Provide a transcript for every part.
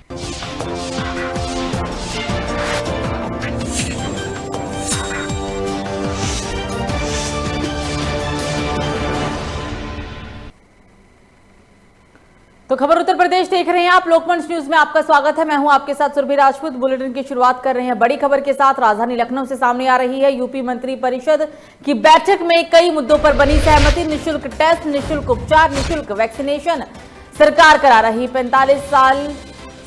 तो खबर उत्तर प्रदेश देख रहे हैं आप। लोकमंच न्यूज में आपका स्वागत है। मैं हूं आपके साथ सुरभि राजपूत। बुलेटिन की शुरुआत कर रहे हैं बड़ी खबर के साथ। राजधानी लखनऊ से सामने आ रही है यूपी मंत्री परिषद की बैठक में कई मुद्दों पर बनी सहमति। निःशुल्क टेस्ट, निःशुल्क उपचार, निःशुल्क वैक्सीनेशन सरकार करा रही। 45 साल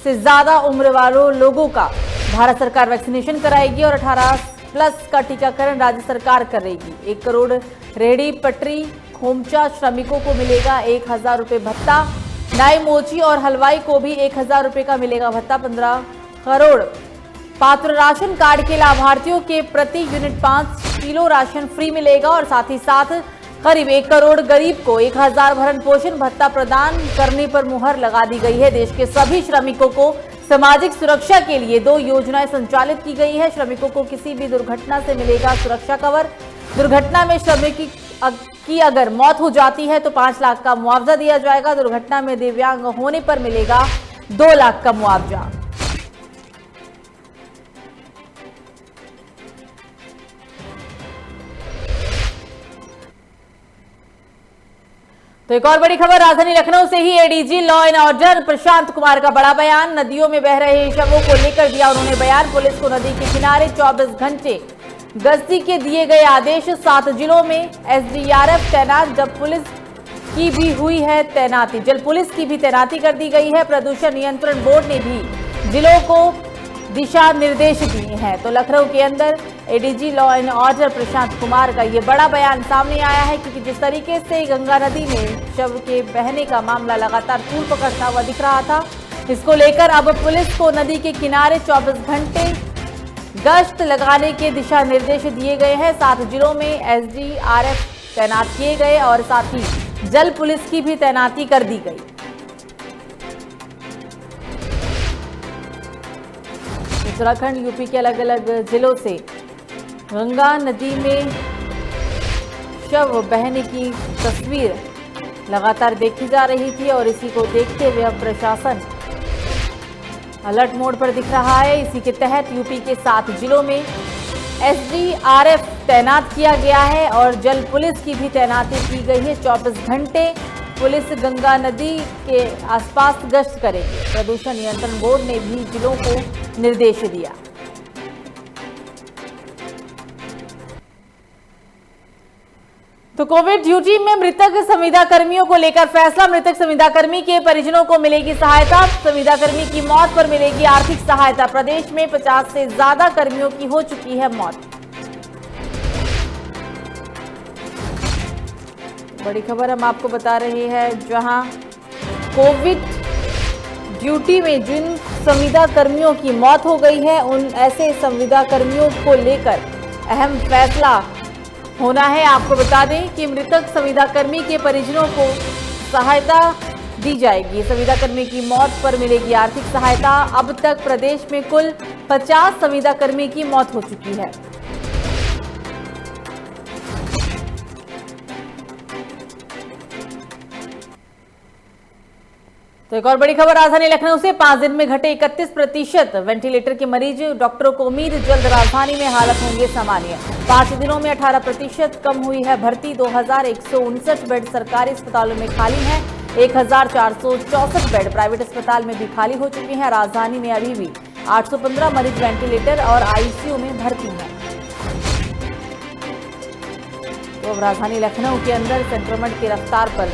से ज्यादा उम्र वालों लोगों का भारत सरकार वैक्सीनेशन कराएगी और 18+ का टीकाकरण राज्य सरकार करेगी। 1 करोड़ रेहड़ी पटरी खोमचा श्रमिकों को मिलेगा 1000 रुपये भत्ता। नाई मोची और हलवाई को भी 1000 रुपये का मिलेगा भत्ता। 15 करोड़ पात्र राशन कार्ड के लाभार्थियों के प्रति यूनिट 5 किलो राशन फ्री मिलेगा और साथ ही साथ करीब 1 करोड़ गरीब को 1000 भरण पोषण भत्ता प्रदान करने पर मुहर लगा दी गई है। देश के सभी श्रमिकों को सामाजिक सुरक्षा के लिए 2 योजनाएं संचालित की गई है। श्रमिकों को किसी भी दुर्घटना से मिलेगा सुरक्षा कवर। दुर्घटना में श्रमिक की अगर मौत हो जाती है तो 5 लाख का मुआवजा दिया जाएगा। दुर्घटना में दिव्यांग होने पर मिलेगा 2 लाख का मुआवजा। तो एक और बड़ी खबर राजधानी लखनऊ से ही। ADG law and order Prashant Kumar का बड़ा बयान। नदियों में बह रहे शवों को लेकर दिया उन्होंने बयान। पुलिस को नदी के किनारे 24 घंटे गश्ती के दिए गए आदेश। 7 जिलों में एसडीआरएफ तैनात। जब पुलिस की भी हुई है तैनाती, जल पुलिस की भी तैनाती कर दी गई है। प्रदूषण नियंत्रण बोर्ड ने भी जिलों को दिशा निर्देश दिए हैं। तो लखनऊ के अंदर ADG law and order Prashant Kumar का ये बड़ा बयान सामने आया है, क्योंकि जिस तरीके से गंगा नदी में शव के बहने का मामला लगातार तूल पकड़ता हुआ दिख रहा था, इसको लेकर अब पुलिस को नदी के किनारे 24 घंटे गश्त लगाने के दिशा निर्देश दिए गए हैं। 7 जिलों में एसडीआरएफ तैनात किए गए और साथ ही जल पुलिस की भी तैनाती कर दी गई। उत्तराखंड यूपी के अलग अलग जिलों से गंगा नदी में शव बहने की तस्वीर लगातार देखी जा रही थी और इसी को देखते हुए अब प्रशासन अलर्ट मोड पर दिख रहा है। इसी के तहत यूपी के 7 जिलों में एसडीआरएफ तैनात किया गया है और जल पुलिस की भी तैनाती की गई है। 24 घंटे पुलिस गंगा नदी के आसपास गश्त करेगी। प्रदूषण नियंत्रण बोर्ड ने भी जिलों को निर्देश दिया। तो कोविड ड्यूटी में मृतक संविदा कर्मियों को लेकर फैसला। मृतक संविदा कर्मी के परिजनों को मिलेगी सहायता। संविदा कर्मी की मौत पर मिलेगी आर्थिक सहायता। प्रदेश में 50 से ज्यादा कर्मियों की हो चुकी है मौत। बड़ी खबर हम आपको बता रहे हैं, जहां कोविड ड्यूटी में जिन संविदा कर्मियों की मौत हो गई है, उन ऐसे संविदा कर्मियों को लेकर अहम फैसला होना है। आपको बता दें कि मृतक संविदा कर्मी के परिजनों को सहायता दी जाएगी। संविदा कर्मी की मौत पर मिलेगी आर्थिक सहायता। अब तक प्रदेश में कुल 50 संविदा कर्मी की मौत हो चुकी है। तो एक और बड़ी खबर राजधानी लखनऊ से। 5 दिन में घटे 31% वेंटिलेटर के मरीज। डॉक्टरों को उम्मीद जल्द राजधानी में हालत होंगे सामान्य। 5 दिनों में 18% कम हुई है भर्ती। 2159 बेड सरकारी अस्पतालों में खाली हैं। 1464 बेड प्राइवेट अस्पताल में भी खाली हो चुके हैं। राजधानी में अभी भी 815 मरीज वेंटिलेटर और आईसीयू में भर्ती हैं। तो अब राजधानी लखनऊ के अंदर संक्रमण की रफ्तार पर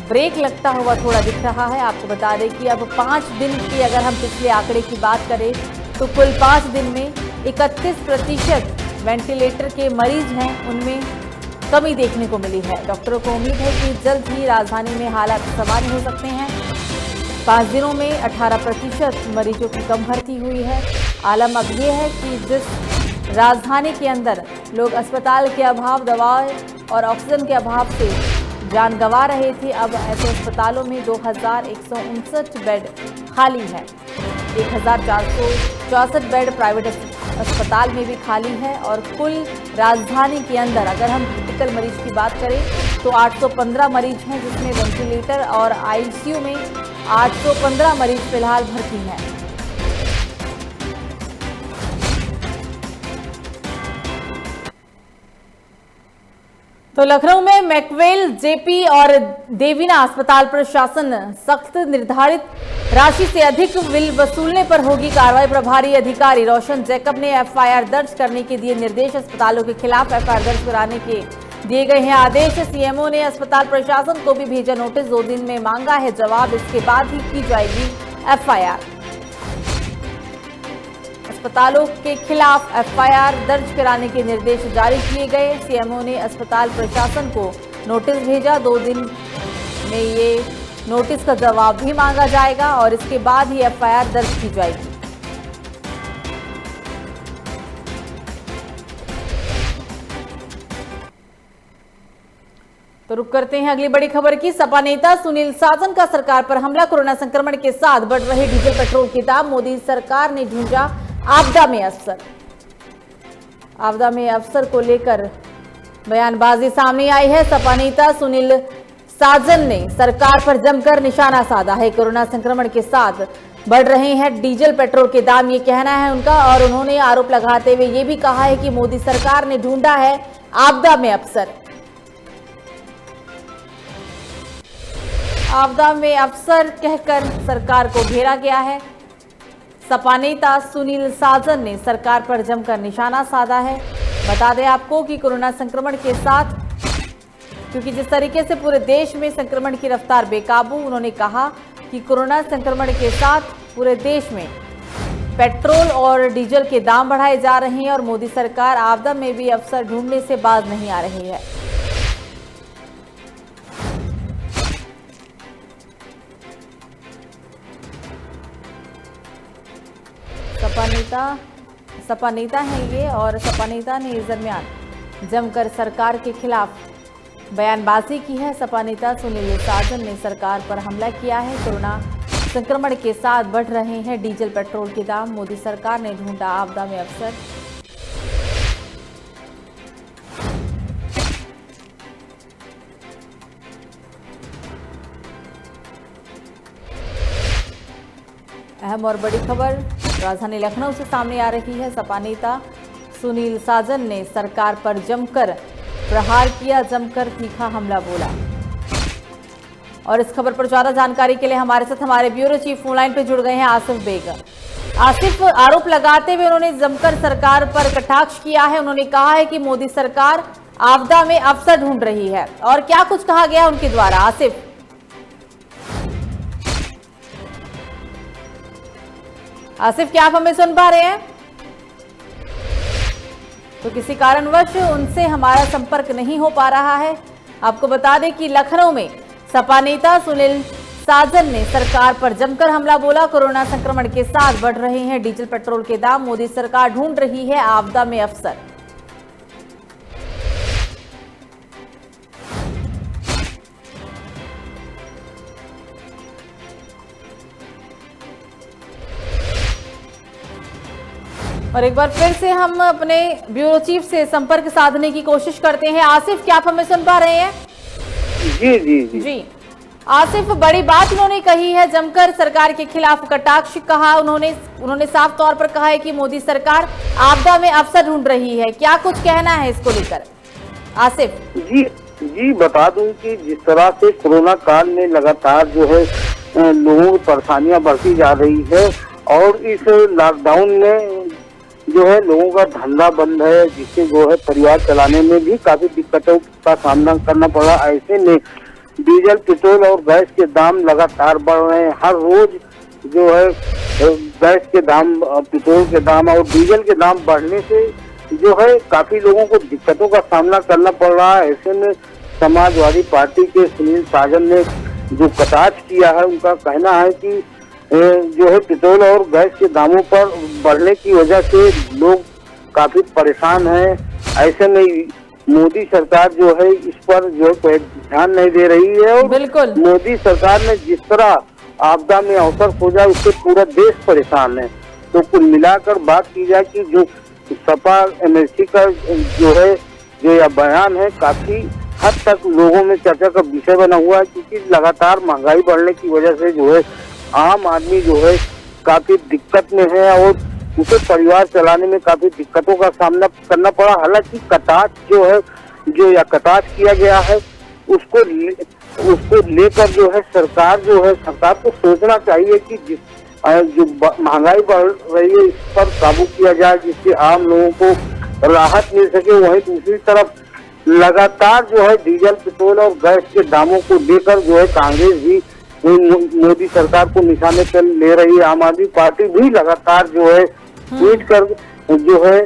ब्रेक लगता हुआ थोड़ा दिख रहा है। आपको बता दें कि अब 5 दिन की अगर हम पिछले आंकड़े की बात करें तो कुल 5 दिन में 31% वेंटिलेटर के मरीज हैं, उनमें कमी देखने को मिली है। डॉक्टरों को उम्मीद है कि जल्द ही राजधानी में हालात सामान्य हो सकते हैं। 5 दिनों में 18% मरीजों की कम भर्ती हुई है। आलम अब ये है कि जिस राजधानी के अंदर लोग अस्पताल के अभाव, दवा और ऑक्सीजन के अभाव से जान गंवा रहे थे, अब ऐसे अस्पतालों में 2159 बेड खाली है। 1464 बेड प्राइवेट अस्पताल में भी खाली है और कुल राजधानी के अंदर अगर हम क्रिटिकल मरीज की बात करें तो 815 मरीज हैं, जिसमें वेंटिलेटर और आईसीयू में 815 मरीज फिलहाल भर्ती हैं। तो लखनऊ में मैकवेल, जेपी और देवीना अस्पताल प्रशासन सख्त, निर्धारित राशि से अधिक बिल वसूलने पर होगी कार्रवाई। प्रभारी अधिकारी रोशन जैकब ने एफआईआर दर्ज करने के दिए निर्देश। अस्पतालों के खिलाफ एफआईआर दर्ज कराने के दिए गए हैं आदेश। सीएमओ ने अस्पताल प्रशासन को भी भेजा नोटिस, 2 दिन में मांगा है जवाब, इसके बाद ही की जाएगी एफआईआर। अस्पतालों के खिलाफ एफआईआर दर्ज कराने के निर्देश जारी किए गए। सीएमओ ने अस्पताल प्रशासन को नोटिस भेजा, 2 दिन में ये नोटिस का जवाब भी मांगा जाएगा और इसके बाद ही एफआईआर दर्ज की जाएगी। तो रुक करते हैं अगली बड़ी खबर की। सपा नेता सुनील साजन का सरकार पर हमला। कोरोना संक्रमण के साथ बढ़ रहे डीजल पेट्रोल के दाम, मोदी सरकार ने ढूंढा आपदा में अफसर। आपदा में अफसर को लेकर बयानबाजी सामने आई है। सपा नेता सुनील साजन ने सरकार पर जमकर निशाना साधा है। कोरोना संक्रमण के साथ बढ़ रहे हैं डीजल पेट्रोल के दाम, ये कहना है उनका, और उन्होंने आरोप लगाते हुए ये भी कहा है कि मोदी सरकार ने ढूंढा है आपदा में अफसर। आपदा में अफसर कहकर सरकार को घेरा गया है। सपा नेता सुनील साजन ने सरकार पर जमकर निशाना साधा है। बता दें आपको कि कोरोना संक्रमण के साथ, क्योंकि जिस तरीके से पूरे देश में संक्रमण की रफ्तार बेकाबू, उन्होंने कहा कि कोरोना संक्रमण के साथ पूरे देश में पेट्रोल और डीजल के दाम बढ़ाए जा रहे हैं और मोदी सरकार आपदा में भी अफसर ढूंढने से बाज नहीं आ रही है। सपा नेता हैं ये, और सपा नेता ने इस दरमियान जमकर सरकार के खिलाफ बयानबाजी की है। सपा नेता सुनील साजन ने सरकार पर हमला किया है। कोरोना संक्रमण के साथ बढ़ रहे हैं डीजल पेट्रोल के दाम, मोदी सरकार ने ढूंढा आपदा में अफसर। अहम और बड़ी खबर राजधानी लखनऊ से सामने आ रही है। सपा नेता सुनील साजन ने सरकार पर जमकर प्रहार किया, जमकर तीखा हमला बोला। और इस खबर पर ज्यादा जानकारी के लिए हमारे साथ हमारे ब्यूरो चीफ फोन लाइन पे जुड़ गए हैं आसिफ बेग। आसिफ, आरोप लगाते हुए उन्होंने जमकर सरकार पर कटाक्ष किया है। उन्होंने कहा है कि मोदी सरकार आपदा में अफसर ढूंढ रही है, और क्या कुछ कहा गया उनके द्वारा। आसिफ, क्या आप हमें सुन पा रहे हैं? तो किसी कारणवश उनसे हमारा संपर्क नहीं हो पा रहा है। आपको बता दें कि लखनऊ में सपा नेता सुनील साजन ने सरकार पर जमकर हमला बोला। कोरोना संक्रमण के साथ बढ़ रहे हैं डीजल पेट्रोल के दाम, मोदी सरकार ढूंढ रही है आपदा में अफसर। और एक बार फिर से हम अपने ब्यूरो चीफ से संपर्क साधने की कोशिश करते हैं। आसिफ, क्या आप हमें सुन पा रहे हैं? जी जी जी जी आसिफ, बड़ी बात उन्होंने कही है, जमकर सरकार के खिलाफ कटाक्ष कहा। उन्होंने साफ तौर पर कहा है कि मोदी सरकार आपदा में अफसर ढूंढ रही है। क्या कुछ कहना है इसको लेकर आसिफ? जी बता दूं कि जिस तरह से कोरोना काल में लगातार जो है लोगों की परेशानियां बढ़ती जा रही है, और इस लॉकडाउन में जो है लोगों का धंधा बंद है, जिससे जो है परिवार चलाने में भी काफी दिक्कतों का सामना करना पड़ा। ऐसे में डीजल, पेट्रोल और गैस के दाम लगातार बढ़ रहे हैं। हर रोज जो है गैस के दाम, पेट्रोल के दाम और डीजल के दाम बढ़ने से जो है काफी लोगों को दिक्कतों का सामना करना पड़ रहा है। ऐसे में समाजवादी पार्टी के सुनील साजन ने जो कटाक्ष किया है, उनका कहना है कि जो है पेट्रोल और गैस के दामों पर बढ़ने की वजह से लोग काफी परेशान हैं। ऐसे में मोदी सरकार जो है इस पर जो है कोई ध्यान नहीं दे रही है, और बिल्कुल मोदी सरकार ने जिस तरह आपदा में अवसर खोजा, उससे पूरा देश परेशान है। तो कुल मिलाकर बात की जाए कि जो सपा एमएलसी का जो है जो यह बयान है, काफी हद तक लोगों में चर्चा का विषय बना हुआ है, क्योंकि लगातार महंगाई बढ़ने की वजह से जो है आम आदमी जो है काफी दिक्कत में है और उसे परिवार चलाने में काफी दिक्कतों का सामना करना पड़ा। हालांकि कटाक्ष जो है कटाक्ष किया गया है उसको लेकर जो है सरकार को सोचना चाहिए कि जो महंगाई बढ़ रही है इस पर काबू किया जाए, जिससे आम लोगों को राहत मिल सके। वहीं दूसरी तरफ लगातार जो है डीजल, पेट्रोल और गैस के दामों को लेकर जो है कांग्रेस भी मोदी सरकार को निशाने पर ले रही है। आम आदमी पार्टी भी लगातार जो है ट्वीट कर जो है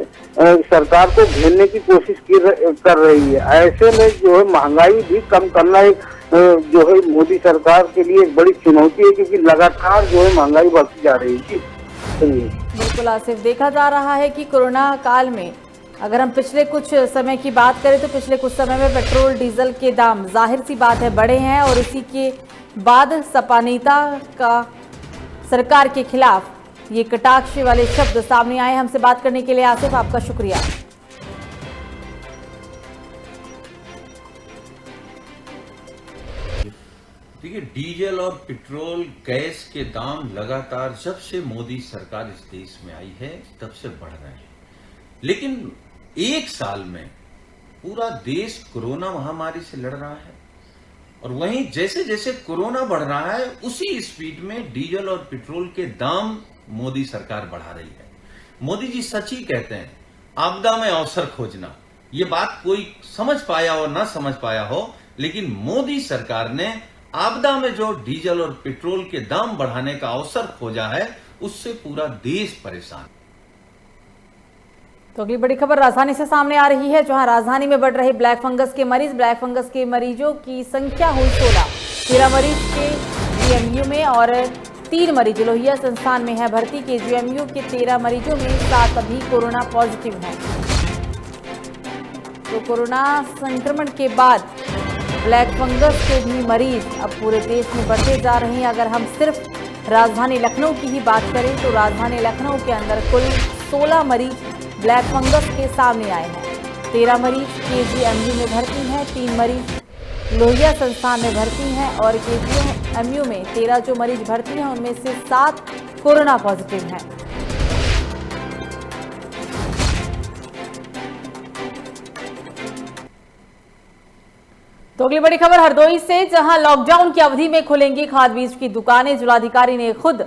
सरकार को घेरने की कोशिश कर रही है। ऐसे में जो है महंगाई भी कम करना जो है मोदी सरकार के लिए एक बड़ी चुनौती है, क्योंकि लगातार जो है महंगाई बढ़ती जा रही है। बिल्कुल आसिफ, देखा जा रहा है कि कोरोना काल में अगर हम पिछले कुछ समय की बात करें तो पिछले कुछ समय में पेट्रोल डीजल के दाम जाहिर सी बात है बढ़े हैं और इसी के बाद सपा नेता का सरकार के खिलाफ ये कटाक्ष वाले शब्द सामने आए। हमसे बात करने के लिए आसिफ आपका शुक्रिया। देखिए, डीजल और पेट्रोल गैस के दाम लगातार जब से मोदी सरकार इस देश में आई है तब से बढ़ रहे हैं, लेकिन एक साल में पूरा देश कोरोना महामारी से लड़ रहा है और वहीं जैसे जैसे कोरोना बढ़ रहा है उसी स्पीड में डीजल और पेट्रोल के दाम मोदी सरकार बढ़ा रही है। मोदी जी सच ही कहते हैं, आपदा में अवसर खोजना। ये बात कोई समझ पाया और ना समझ पाया हो, लेकिन मोदी सरकार ने आपदा में जो डीजल और पेट्रोल के दाम बढ़ाने का अवसर खोजा है उससे पूरा देश परेशान। तो अगली बड़ी खबर राजधानी से सामने आ रही है, जहां राजधानी में बढ़ रहे ब्लैक फंगस के मरीज। ब्लैक फंगस के मरीजों की संख्या हुई 16। 13 मरीज केजीएमयू में और 3 मरीज लोहिया संस्थान में है भर्ती। केजीएमयू के 13 मरीजों में 7 अभी कोरोना पॉजिटिव हैं। तो कोरोना संक्रमण के बाद ब्लैक फंगस के भी मरीज अब पूरे देश में बढ़ते जा रहे हैं। अगर हम सिर्फ राजधानी लखनऊ की ही बात करें तो राजधानी लखनऊ के अंदर कुल 16 मरीज ब्लैक फंगस के सामने आए हैं। 13 मरीज केजीएमयू में भर्ती हैं, 3 मरीज लोहिया संस्थान में भर्ती हैं और केजीएमयू में 13 जो मरीज भर्ती हैं उनमें से 7 कोरोना पॉजिटिव हैं। तो अगली बड़ी खबर हरदोई से, जहां लॉकडाउन की अवधि में खुलेंगी खाद बीज की दुकानें। जिलाधिकारी ने खुद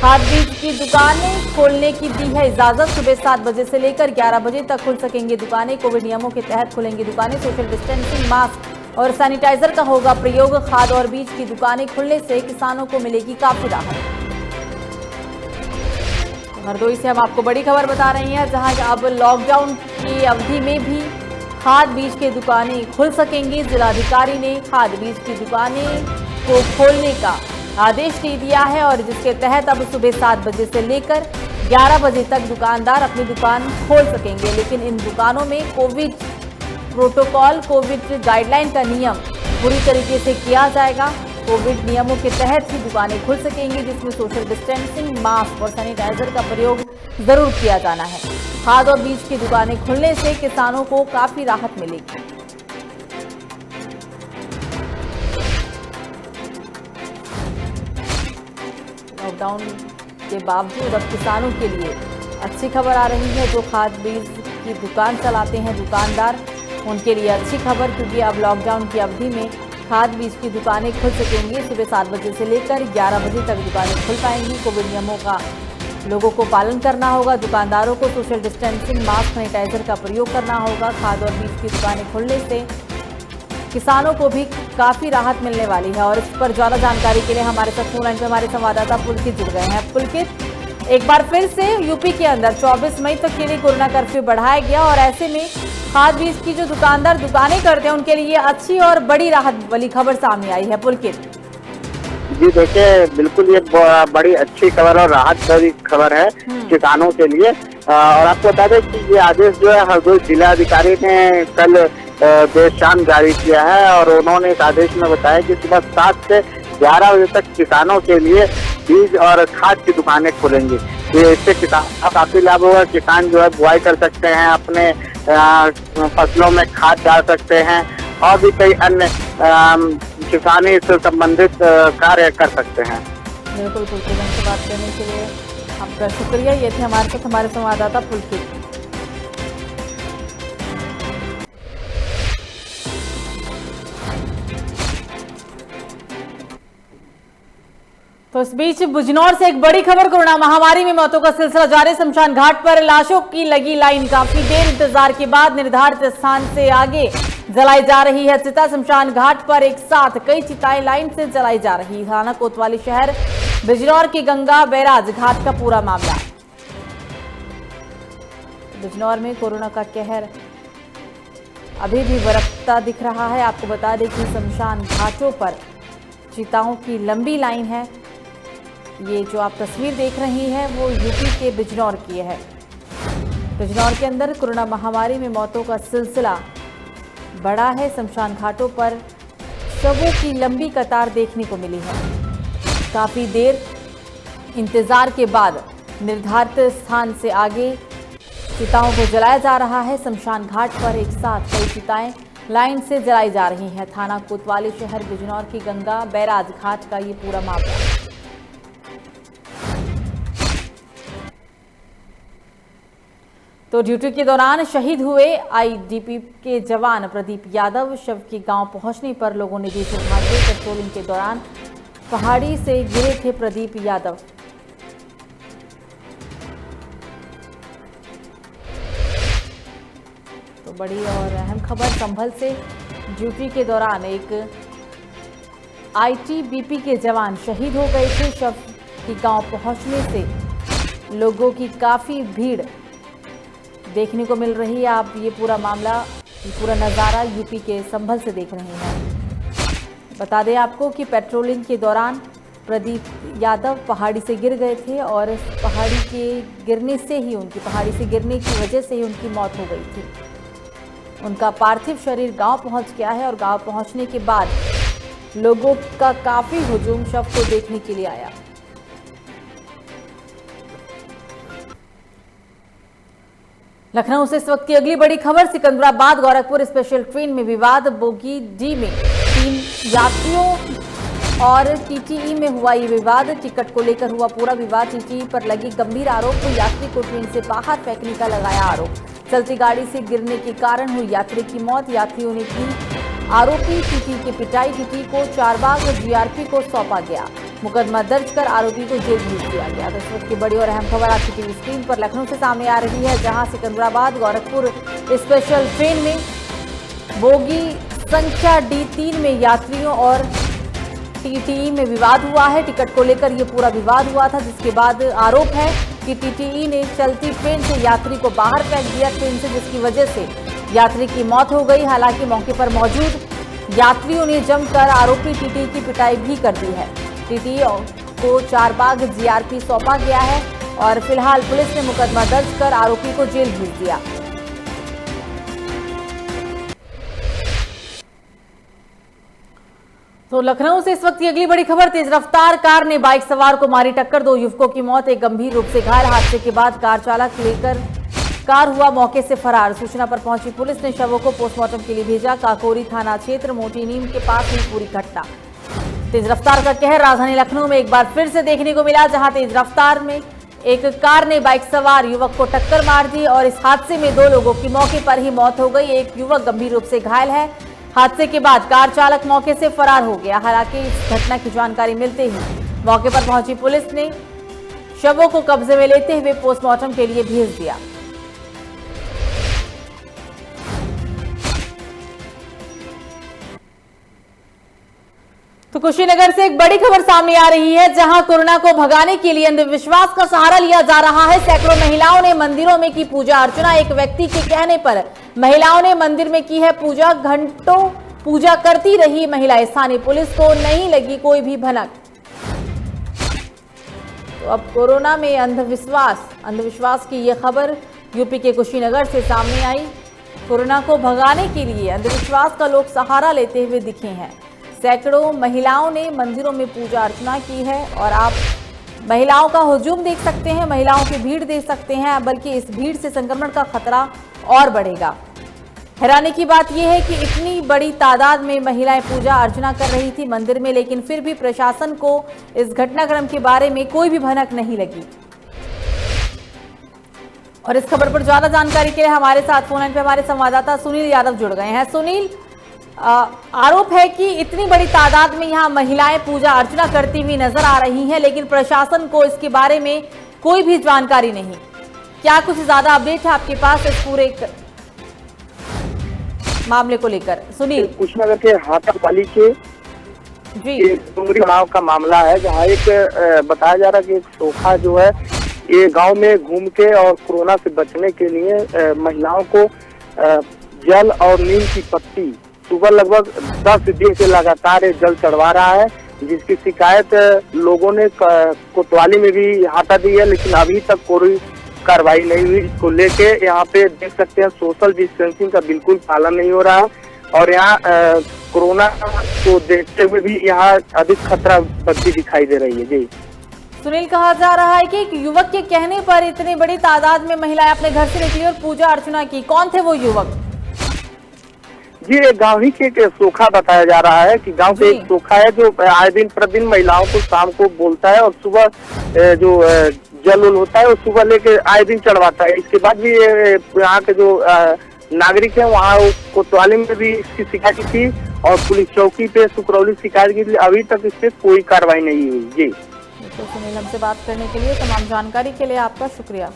खाद बीज की दुकानें खोलने की दी है इजाजत। सुबह 7 बजे से लेकर 11 बजे तक खुल सकेंगी दुकानें। कोविड नियमों के तहत खुलेंगी दुकानें। सोशल डिस्टेंसिंग, मास्क और सैनिटाइजर का होगा प्रयोग। खाद और बीज की दुकानें खुलने से किसानों को मिलेगी काफी राहत। हरदोई से हम आपको बड़ी खबर बता रही हैं, जहां अब लॉकडाउन की अवधि में भी खाद बीज की दुकानें खुल सकेंगी। जिलाधिकारी ने खाद बीज की दुकानें को खोलने का आदेश दे दिया है और जिसके तहत अब सुबह 7 बजे से लेकर 11 बजे तक दुकानदार अपनी दुकान खोल सकेंगे। लेकिन इन दुकानों में कोविड प्रोटोकॉल, कोविड गाइडलाइन का नियम पूरी तरीके से किया जाएगा। कोविड नियमों के तहत ही दुकानें खुल सकेंगी, जिसमें सोशल डिस्टेंसिंग, मास्क और सैनिटाइजर का प्रयोग जरूर किया जाना है। खाद और बीज की दुकानें खुलने से किसानों को काफी राहत मिलेगी। लॉकडाउन के बावजूद अब किसानों के लिए अच्छी खबर आ रही है। जो खाद बीज की दुकान चलाते हैं दुकानदार, उनके लिए अच्छी खबर, क्योंकि अब लॉकडाउन की अवधि में खाद बीज की दुकानें खुल सकेंगी। सुबह 7 बजे से लेकर 11 बजे तक दुकानें खुल पाएंगी। कोविड नियमों का लोगों को पालन करना होगा। दुकानदारों को सोशल डिस्टेंसिंग, मास्क, सैनिटाइजर का प्रयोग करना होगा। खाद और बीज की दुकानें खुलने से किसानों को भी काफी राहत मिलने वाली है। और इस पर ज्यादा जानकारी के लिए हमारे साथ फोन लाइन पर हमारे संवाददाता पुलकित जुड़ गए हैं। पुलकित, एक बार फिर से यूपी के अंदर 24 मई तक के लिए कोरोना कर्फ्यू बढ़ाया गया और ऐसे में खाद बीज की जो दुकानदार दुकानें करते हैं उनके लिए अच्छी और बड़ी राहत वाली खबर सामने आई है। पुलकित जी देखिए, बिल्कुल ये बड़ी अच्छी खबर और राहत भरी खबर है किसानों के लिए। और आपको बता दें कि ये आदेश जो है हरदोई जिलाधिकारी ने कल देर शाम जारी किया है और उन्होंने इस आदेश में बताया कि सुबह 7 से 11 बजे तक किसानों के लिए बीज और खाद की दुकानें खुलेंगी। ये इससे किसानों का काफी लाभ होगा। किसान जो है बुआई कर सकते हैं, अपने फसलों में खाद डाल सकते हैं और भी कई अन्य किसानी से संबंधित कार्य कर सकते हैं। बिल्कुल पुलकित, हमसे बात करने के लिए आपका शुक्रिया। ये थे हमारे साथ हमारे संवाददाता पुलकित। तो इस बीच बिजनौर से एक बड़ी खबर, कोरोना महामारी में मौतों का सिलसिला जारी। शमशान घाट पर लाशों की लगी लाइन, काफी देर इंतजार के बाद निर्धारित स्थान से आगे जलाई जा रही है चिता। शमशान घाट पर एक साथ कई चिताएं लाइन से जलाई जा रही। थाना कोतवाली शहर बिजनौर के गंगा बैराज घाट का पूरा मामला। बिजनौर में कोरोना का कहर अभी भी बरतता दिख रहा है। आपको बता दें कि शमशान घाटों पर चिताओं की लंबी लाइन है। ये जो आप तस्वीर देख रही हैं वो यूपी के बिजनौर की है। बिजनौर के अंदर कोरोना महामारी में मौतों का सिलसिला बड़ा है। शमशान घाटों पर शवों की लंबी कतार देखने को मिली है। काफ़ी देर इंतजार के बाद निर्धारित स्थान से आगे चिताओं को जलाया जा रहा है। शमशान घाट पर एक साथ कई चिताएं लाइन से जलाई जा रही हैं। थाना कोतवाली शहर बिजनौर की गंगा बैराज घाट का ये पूरा मामला। तो ड्यूटी के दौरान शहीद हुए आईटीबीपी के जवान प्रदीप यादव शव के गांव पहुंचने पर लोगों ने दी श्रद्धांजलि। पेट्रोलिंग के दौरान पहाड़ी से गिरे थे प्रदीप यादव। तो बड़ी और अहम खबर संभल से, ड्यूटी के दौरान एक आईटीबीपी के जवान शहीद हो गए थे। शव के गांव पहुंचने से लोगों की काफी भीड़ देखने को मिल रही है। आप ये पूरा मामला, ये पूरा नज़ारा यूपी के संभल से देख रहे हैं। बता दें आपको कि पेट्रोलिंग के दौरान प्रदीप यादव पहाड़ी से गिर गए थे और पहाड़ी की गिरने की वजह से ही उनकी मौत हो गई थी। उनका पार्थिव शरीर गांव पहुंच गया है और गांव पहुंचने के बाद लोगों का काफ़ी हुजूम शव को देखने के लिए आया। लखनऊ से इस वक्त की अगली बड़ी खबर, सिकंदराबाद गोरखपुर स्पेशल ट्रेन में विवाद। बोगी डी में 3 यात्रियों और टीटीई में हुआ ये विवाद। टिकट को लेकर हुआ पूरा विवाद। टीटीई पर लगी गंभीर आरोप। यात्री को ट्रेन से बाहर फेंकने का लगाया आरोप। चलती गाड़ी से गिरने के कारण हुई यात्री की मौत। यात्रियों ने की आरोपी टीटी की पिटाई। टीटी को चारबाग जीआरपी को सौंपा गया। मुकदमा दर्ज कर आरोपी को जेल भेज दिया गया। तो इस वक्त की बड़ी और अहम खबर आपकी टीवी स्क्रीन पर लखनऊ से सामने आ रही है, जहां सिकंदराबाद गोरखपुर स्पेशल ट्रेन में बोगी संख्या D3 में यात्रियों और टीटीई में विवाद हुआ है। टिकट को लेकर ये पूरा विवाद हुआ था, जिसके बाद आरोप है कि टीटीई ने चलती ट्रेन से यात्री को बाहर फेंक दिया ट्रेन से, जिसकी वजह से यात्री की मौत हो गई। हालांकि मौके पर मौजूद यात्रियों ने जमकर आरोपी टीटीई की पिटाई भी कर दी है। टीटीई को चारबाग जीआरपी सौंपा गया है और फिलहाल पुलिस ने मुकदमा दर्ज कर आरोपी को जेल भेज दिया। तो लखनऊ से इस वक्त की अगली बड़ी खबर, तेज रफ्तार कार ने बाइक सवार को मारी टक्कर। 2 युवकों की मौत, एक गंभीर रूप से घायल। हादसे के बाद कार चालक लेकर कार हुआ मौके से फरार। सूचना पर पहुंची पुलिस ने शवों को पोस्टमार्टम के लिए भेजा। काकोरी थाना क्षेत्र मोटी नीम के पास हुई पूरी घटना। तेज रफ्तार का कहर राजधानी लखनऊ में एक बार फिर से देखने को मिला, जहां तेज रफ्तार में एक कार ने बाइक सवार युवक को टक्कर मार दी और इस हादसे में 2 लोगों की मौके पर ही मौत हो गई। एक युवक गंभीर रूप से घायल है। हादसे के बाद कार चालक मौके से फरार हो गया। हालांकि इस घटना की जानकारी मिलते ही मौके पर पहुंची पुलिस ने शवों को कब्जे में लेते हुए पोस्टमार्टम के लिए भेज दिया। तो कुशीनगर से एक बड़ी खबर सामने आ रही है, जहां कोरोना को भगाने के लिए अंधविश्वास का सहारा लिया जा रहा है। सैकड़ों महिलाओं ने मंदिरों में की पूजा अर्चना। एक व्यक्ति के कहने पर महिलाओं ने मंदिर में की है पूजा। घंटों पूजा करती रही महिलाएं। स्थानीय पुलिस को नहीं लगी कोई भी भनक। तो अब कोरोना में अंधविश्वास की यह खबर यूपी के कुशीनगर से सामने आई। कोरोना को भगाने के लिए अंधविश्वास का लोग सहारा लेते हुए दिखे हैं। सैकड़ों महिलाओं ने मंदिरों में पूजा अर्चना की है और आप महिलाओं का हुजूम देख सकते हैं, महिलाओं की भीड़ देख सकते हैं। बल्कि इस भीड़ से संक्रमण का खतरा और बढ़ेगा। हैरानी की बात यह है कि इतनी बड़ी तादाद में महिलाएं पूजा अर्चना कर रही थी मंदिर में, लेकिन फिर भी प्रशासन को इस घटनाक्रम के बारे में कोई भी भनक नहीं लगी। और इस खबर पर ज्यादा जानकारी के लिए हमारे साथ फोन लाइन पे हमारे संवाददाता सुनील यादव जुड़ गए हैं। सुनील, आरोप है कि इतनी बड़ी तादाद में यहाँ महिलाएं पूजा अर्चना करती हुई नजर आ रही हैं, लेकिन प्रशासन को इसके बारे में कोई भी जानकारी नहीं। क्या कुछ ज्यादा अपडेट है आपके पास इस पूरे मामले को लेकर? सुनील, कुशीनगर के हाटापाली के जी डूंगरी गांव का मामला है, जहां एक बताया जा रहा है कि एक सोखा जो है ये गांव में घूम के और कोरोना से बचने के लिए महिलाओं को जल और नीम की पत्ती सुबह लगभग 10 दिन से लगातार जल चढ़वा रहा है, जिसकी शिकायत लोगों ने कोतवाली में भी हटा दी है, लेकिन अभी तक कोई कार्रवाई नहीं हुई। इसको लेके यहाँ पे देख सकते हैं सोशल डिस्टेंसिंग का बिल्कुल पालन नहीं हो रहा है और यहाँ कोरोना को देखते हुए भी यहाँ अधिक खतरा बढ़ती दिखाई दे रही है। जी सुनील, कहा जा रहा है कि एक युवक के कहने पर इतनी बड़ी तादाद में महिलाएं अपने घर से निकली और पूजा अर्चना की। कौन थे वो युवक? जी, एक गाँव ही के एक सोखा बताया जा रहा है कि गांव के एक सोखा है जो आए दिन प्रतिदिन महिलाओं को शाम को बोलता है और सुबह जो जल उल होता है वो सुबह लेके आए दिन चढ़वाता है। इसके बाद भी यहाँ के जो नागरिक है वहाँ कोतवाली में भी इसकी शिकायत की और पुलिस चौकी पे सुकरौली शिकायत की, अभी तक इस पे कोई कार्रवाई नहीं हुई। जी तो सुनील, हमसे बात करने के लिए, तमाम जानकारी के लिए आपका शुक्रिया।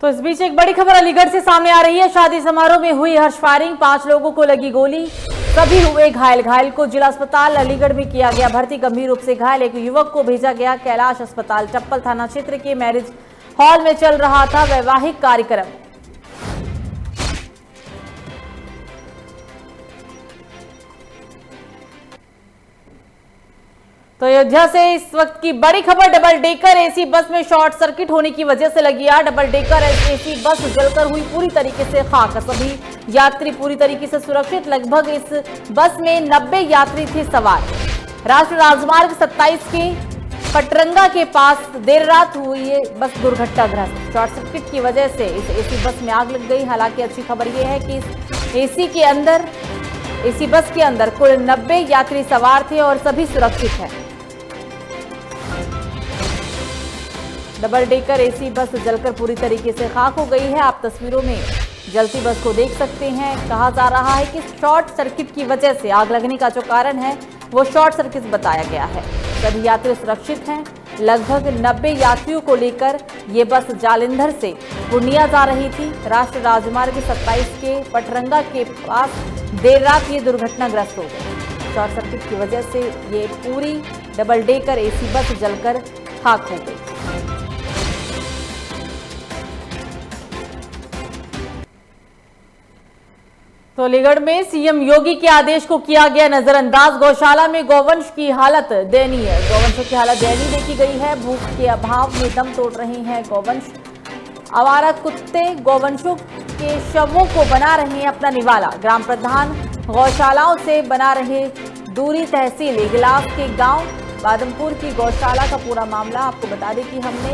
तो इस बीच एक बड़ी खबर अलीगढ़ से सामने आ रही है। शादी समारोह में हुई हर्ष फायरिंग, 5 लोगों को लगी गोली, सभी हुए घायल। घायल को जिला अस्पताल अलीगढ़ में किया गया भर्ती, गंभीर रूप से घायल एक युवक को भेजा गया कैलाश अस्पताल। चप्पल थाना क्षेत्र के मैरिज हॉल में चल रहा था वैवाहिक कार्यक्रम। तो अयोध्या से इस वक्त की बड़ी खबर, डबल डेकर एसी बस में शॉर्ट सर्किट होने की वजह से लगी आग। डबल डेकर एसी बस जलकर हुई पूरी तरीके से खाक, सभी यात्री पूरी तरीके से सुरक्षित। लगभग इस बस में 90 यात्री थे सवार। राष्ट्रीय राजमार्ग 27 के पटरंगा के पास देर रात हुई ये बस दुर्घटनाग्रस्त। शॉर्ट सर्किट की वजह से इस एसी बस में आग लग गई। हालांकि अच्छी खबर यह है कि इस एसी बस के अंदर कुल 90 यात्री सवार थे और सभी सुरक्षित हैं। डबल डेकर एसी बस जलकर पूरी तरीके से खाक हो गई है। आप तस्वीरों में जलती बस को देख सकते हैं। कहा जा रहा है कि शॉर्ट सर्किट की वजह से आग लगने का जो कारण है वो शॉर्ट सर्किट बताया गया है। सभी यात्री सुरक्षित हैं। लगभग 90 यात्रियों को लेकर ये बस जालंधर से पूर्णिया जा रही थी। राष्ट्रीय राजमार्ग 27 के पटरंगा के पास देर रात ये दुर्घटनाग्रस्त हो गई। शॉर्ट सर्किट की वजह से ये पूरी डबल डेकर एसी बस जलकर खाक हो गई। तो अलीगढ़ में सीएम योगी के आदेश को किया गया नजरअंदाज। गौशाला में गौवंश की हालत दयनीय है। गौवंशों की हालत दयनीय देखी गई है। भूख के अभाव में दम तोड़ रहे हैं गौवंश। आवारा कुत्ते गौवंशों के शवों को बना रहे हैं अपना निवाला। ग्राम प्रधान गौशालाओं से बना रहे दूरी। तहसील इगलास के गांव बादमपुर की गौशाला का पूरा मामला आपको बता दें कि हमने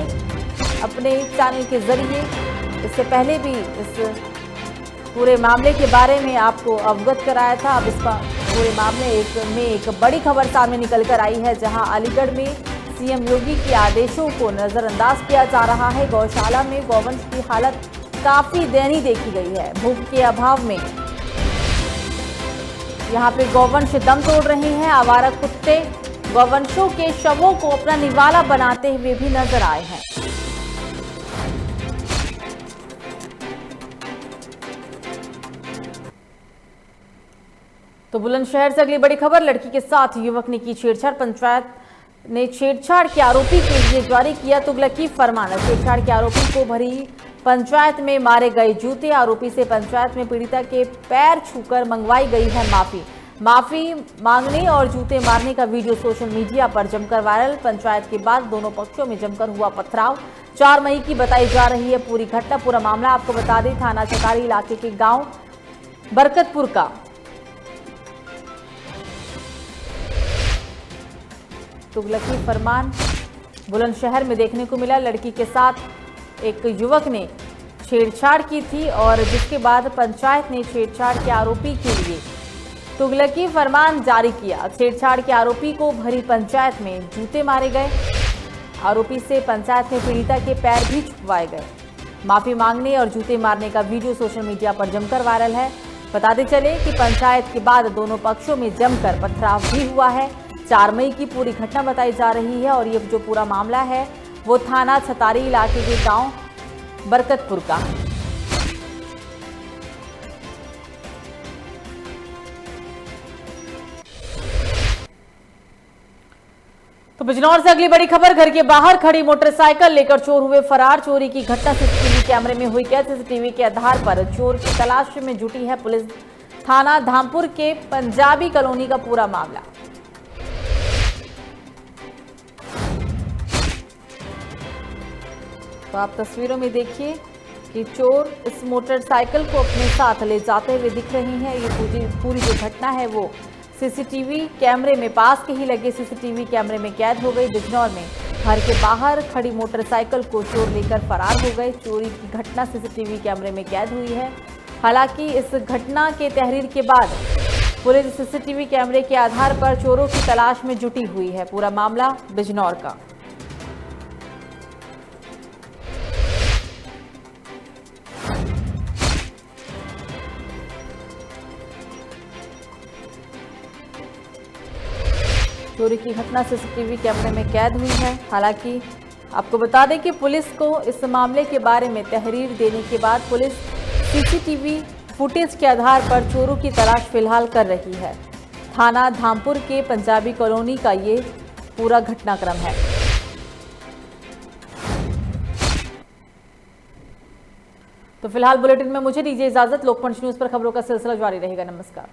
अपने चैनल के जरिए इससे पहले भी इस पूरे मामले के बारे में आपको अवगत कराया था। अब इस पूरे मामले में एक बड़ी खबर सामने निकल कर आई है, जहां अलीगढ़ में सीएम योगी के आदेशों को नजरअंदाज किया जा रहा है। गौशाला में गौवंश की हालत काफी दयनीय देखी गई है। भूख के अभाव में यहाँ पे गौवंश दम तोड़ रहे हैं। आवारा कुत्ते गौवंशों के शवों को अपना निवाला बनाते हुए भी नजर आए हैं। तो बुलंदशहर से अगली बड़ी खबर, लड़की के साथ युवक ने की छेड़छाड़। पंचायत ने छेड़छाड़ के आरोपी के लिए जारी किया तुगलकी फरमान। छेड़छाड़ के आरोपी को भरी पंचायत में मारे गए जूते। आरोपी से पंचायत में पीड़िता के पैर छूकर मंगवाई गई है माफी मांगने और जूते मारने का वीडियो सोशल मीडिया पर जमकर वायरल। पंचायत के बाद दोनों पक्षों में जमकर हुआ पथराव। 4 मई की बताई जा रही है पूरी घटना। पूरा मामला आपको बता दें, थाना चकारी इलाके के गांव बरकतपुर का। तुगलकी फरमान बुलंदशहर में देखने को मिला। लड़की के साथ एक युवक ने छेड़छाड़ की थी और जिसके बाद पंचायत ने छेड़छाड़ के आरोपी के लिए तुगलकी फरमान जारी किया। छेड़छाड़ के आरोपी को भरी पंचायत में जूते मारे गए। आरोपी से पंचायत में पीड़िता के पैर भी छुपवाए गए। माफी मांगने और जूते मारने का वीडियो सोशल मीडिया पर जमकर वायरल है। बताते चले कि पंचायत के बाद दोनों पक्षों में जमकर पथराव भी हुआ है। 4 मई की पूरी घटना बताई जा रही है और ये जो पूरा मामला है वो थाना छतारी इलाके के गांव बरकतपुर का है। तो बिजनौर से अगली बड़ी खबर। घर के बाहर खड़ी मोटरसाइकिल लेकर चोर हुए फरार। चोरी की घटना सीसीटीवी कैमरे में हुई कैद। सीसीटीवी के आधार पर चोर की तलाश में जुटी है पुलिस। थाना धामपुर के पंजाबी कॉलोनी का पूरा मामला। तो आप तस्वीरों में देखिए कि चोर इस मोटरसाइकिल को अपने साथ ले जाते हुए दिख रही हैं। ये पूरी जो घटना है वो सीसीटीवी कैमरे में पास के ही लगे सीसीटीवी कैमरे में कैद हो गई। बिजनौर में घर के बाहर खड़ी मोटरसाइकिल को चोर लेकर फरार हो गए। चोरी की घटना सीसीटीवी कैमरे में कैद हुई है। हालांकि इस घटना के तहरीर के बाद पुलिस सीसीटीवी कैमरे के आधार पर चोरों की तलाश में जुटी हुई है। पूरा मामला बिजनौर का। चोरी की घटना सीसीटीवी कैमरे में कैद हुई है। हालांकि आपको बता दें कि पुलिस को इस मामले के बारे में तहरीर देने के बाद पुलिस सीसीटीवी फुटेज के आधार पर चोरों की तलाश फिलहाल कर रही है। थाना धामपुर के पंजाबी कॉलोनी का ये पूरा घटनाक्रम है। तो फिलहाल बुलेटिन में मुझे दीजिए इजाजत। लोकमंच न्यूज पर खबरों का सिलसिला जारी रहेगा। नमस्कार।